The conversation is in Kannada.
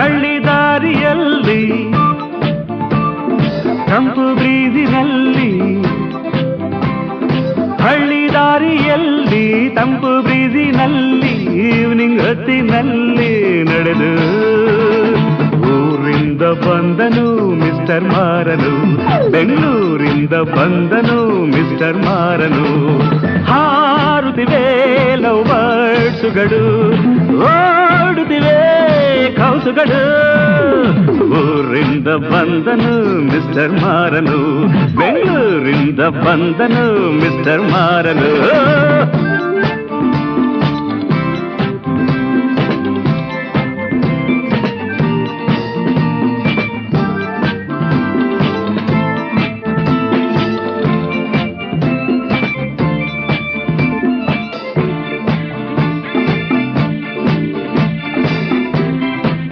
ಹಳ್ಳಿ ದಾರಿಯಲ್ಲಿ ತಂಪು ಬ್ರೀಜಿನಲ್ಲಿ ಹಳ್ಳಿ ದಾರಿಯಲ್ಲಿ ತಂಪು ಬ್ರೀಜಿನಲ್ಲಿ ಈವ್ನಿಂಗ್ ಹೊತ್ತಿನಲ್ಲಿ ನಡೆದು ಊರಿಂದ ಬಂದನು ಮಿಸ್ಟರ್ ಮಾರನು ಬೆಂಗಳೂರಿಂದ ಬಂದನು ಮಿಸ್ಟರ್ ಮಾರನು ಹಾರುತ್ತಿವೆ ಲವ್ ಬರ್ಡ್ಸುಗಳು ಓಡುತ್ತಿವೆ ಕೌಸುಗಳು ಊರಿಂದ ಬಂದನು ಮಿಸ್ಟರ್ ಮಾರನು ಬೆಂಗಳೂರಿಂದ ಬಂದನು ಮಿಸ್ಟರ್ ಮಾರನು